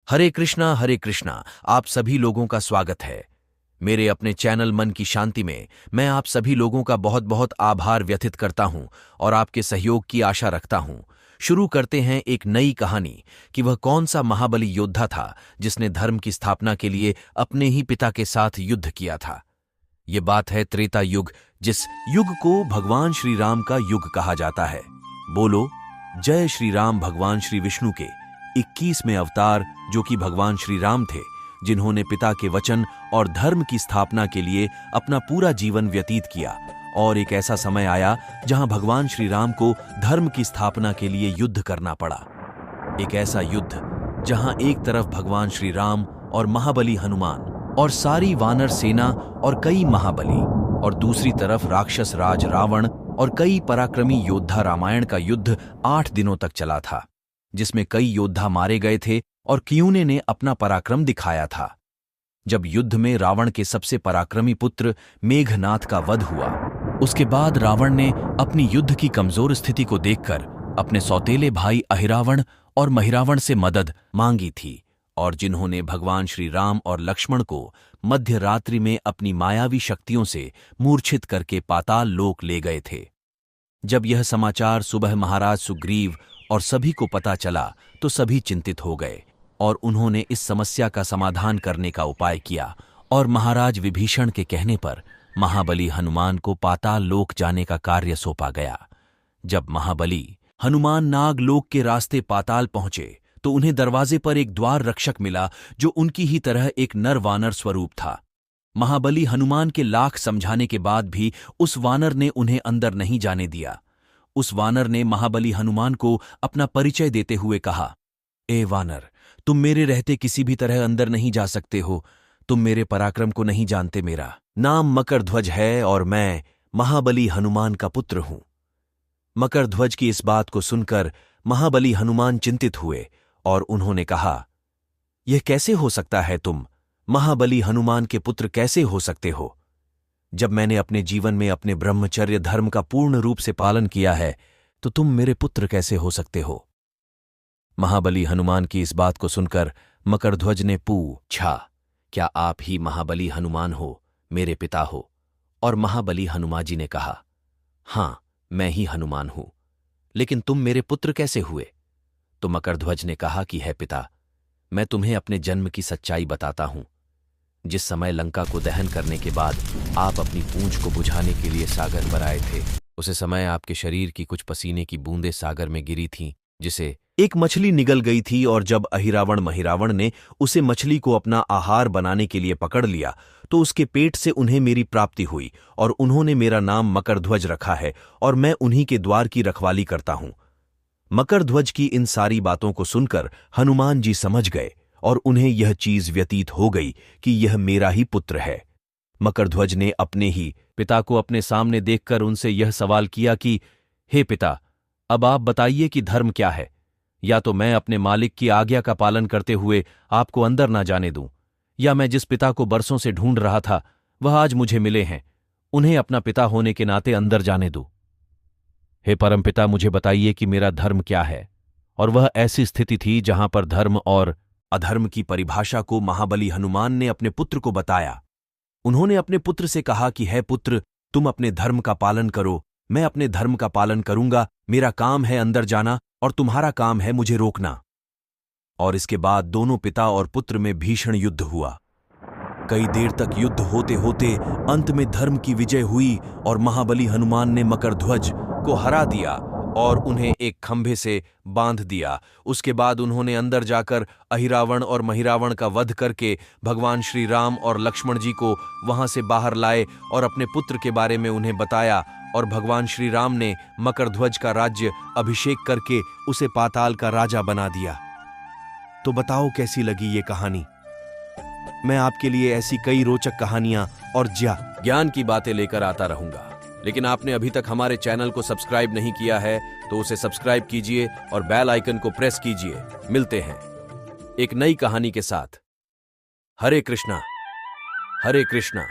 हरे कृष्णा। आप सभी लोगों का स्वागत है मेरे अपने चैनल मन की शांति में। मैं आप सभी लोगों का बहुत बहुत आभार व्यथित करता हूं और आपके सहयोग की आशा रखता हूं। शुरू करते हैं एक नई कहानी कि वह कौन सा महाबली योद्धा था जिसने धर्म की स्थापना के लिए अपने ही पिता के साथ युद्ध किया था। ये बात है त्रेता युग, जिस युग को भगवान श्री राम का युग कहा जाता है। बोलो जय श्री राम। भगवान श्री विष्णु के 21वें अवतार जो कि भगवान श्री राम थे, जिन्होंने पिता के वचन और धर्म की स्थापना के लिए अपना पूरा जीवन व्यतीत किया। और एक ऐसा समय आया जहां भगवान श्री राम को धर्म की स्थापना के लिए युद्ध करना पड़ा। एक ऐसा युद्ध जहां एक तरफ भगवान श्री राम और महाबली हनुमान और सारी वानर सेना और कई महाबली, और दूसरी तरफ राक्षस राज रावण और कई पराक्रमी योद्धा। रामायण का युद्ध 8 दिनों तक चला था, जिसमें कई योद्धा मारे गए थे और कियूने ने अपना पराक्रम दिखाया था। जब युद्ध में रावण के सबसे पराक्रमी पुत्र मेघनाथ का वध हुआ, उसके बाद रावण ने अपनी युद्ध की कमजोर स्थिति को देखकर अपने सौतेले भाई अहिरावण और महिरावण से मदद मांगी थी, और जिन्होंने भगवान श्री राम और लक्ष्मण को मध्य रात्रि में अपनी मायावी शक्तियों से मूर्छित करके पाताल लोक ले गए थे। जब यह समाचार सुबह महाराज सुग्रीव और सभी को पता चला तो सभी चिंतित हो गए और उन्होंने इस समस्या का समाधान करने का उपाय किया, और महाराज विभीषण के कहने पर महाबली हनुमान को पाताल लोक जाने का कार्य सौंपा गया। जब महाबली हनुमान नाग लोक के रास्ते पाताल पहुंचे तो उन्हें दरवाजे पर एक द्वार रक्षक मिला जो उनकी ही तरह एक नर वानर स्वरूप था। महाबली हनुमान के लाख समझाने के बाद भी उस वानर ने उन्हें अंदर नहीं जाने दिया। उस वानर ने महाबली हनुमान को अपना परिचय देते हुए कहा, ए वानर, तुम मेरे रहते किसी भी तरह अंदर नहीं जा सकते हो। तुम मेरे पराक्रम को नहीं जानते। मेरा नाम मकरध्वज है और मैं महाबली हनुमान का पुत्र हूं। मकरध्वज की इस बात को सुनकर महाबली हनुमान चिंतित हुए और उन्होंने कहा, यह कैसे हो सकता है? तुम महाबली हनुमान के पुत्र कैसे हो सकते हो? जब मैंने अपने जीवन में अपने ब्रह्मचर्य धर्म का पूर्ण रूप से पालन किया है, तो तुम मेरे पुत्र कैसे हो सकते हो? महाबली हनुमान की इस बात को सुनकर मकरध्वज ने पूछा, क्या आप ही महाबली हनुमान हो, मेरे पिता हो? और महाबली हनुमान जी ने कहा, हां, मैं ही हनुमान हूं, लेकिन तुम मेरे पुत्र कैसे हुए? तो मकरध्वज ने कहा कि है पिता, मैं तुम्हें अपने जन्म की सच्चाई बताता हूं। जिस समय लंका को दहन करने के बाद आप अपनी पूंछ को बुझाने के लिए सागर पर आए थे, उसी समय आपके शरीर की कुछ पसीने की बूंदें सागर में गिरी थीं, जिसे एक मछली निगल गई थी। और जब अहिरावण महिरावण ने उसे मछली को अपना आहार बनाने के लिए पकड़ लिया तो उसके पेट से उन्हें मेरी प्राप्ति हुई और उन्होंने मेरा नाम मकरध्वज रखा है और मैं उन्हीं के द्वार की रखवाली करता हूं। मकरध्वज की इन सारी बातों को सुनकर हनुमान जी समझ गए और उन्हें यह चीज व्यतीत हो गई कि यह मेरा ही पुत्र है। मकरध्वज ने अपने ही पिता को अपने सामने देखकर उनसे यह सवाल किया कि हे पिता, अब आप बताइए कि धर्म क्या है? या तो मैं अपने मालिक की आज्ञा का पालन करते हुए आपको अंदर ना जाने दूं, या मैं जिस पिता को बरसों से ढूंढ रहा था वह आज मुझे मिले हैं, उन्हें अपना पिता होने के नाते अंदर जाने दूं। हे परमपिता, मुझे बताइए कि मेरा धर्म क्या है? और वह ऐसी स्थिति थी जहां पर धर्म और अधर्म की परिभाषा को महाबली हनुमान ने अपने पुत्र को बताया। उन्होंने अपने पुत्र से कहा कि है पुत्र, तुम अपने धर्म का पालन करो, मैं अपने धर्म का पालन करूंगा। मेरा काम है अंदर जाना और तुम्हारा काम है मुझे रोकना। और इसके बाद दोनों पिता और पुत्र में भीषण युद्ध हुआ। कई देर तक युद्ध होते होते अंत में धर्म की विजय हुई और महाबली हनुमान ने मकरध्वज को हरा दिया और उन्हें एक खंभे से बांध दिया। उसके बाद उन्होंने अंदर जाकर अहिरावण और महिरावण का वध करके भगवान श्री राम और लक्ष्मण जी को वहां से बाहर लाए और अपने पुत्र के बारे में उन्हें बताया। और भगवान श्री राम ने मकरध्वज का राज्य अभिषेक करके उसे पाताल का राजा बना दिया। तो बताओ कैसी लगी ये कहानी? मैं आपके लिए ऐसी कई रोचक कहानियां और ज्ञान की बातें लेकर आता रहूंगा। लेकिन आपने अभी तक हमारे चैनल को सब्सक्राइब नहीं किया है तो उसे सब्सक्राइब कीजिए और बेल आइकन को प्रेस कीजिए। मिलते हैं एक नई कहानी के साथ। हरे कृष्णा, हरे कृष्णा।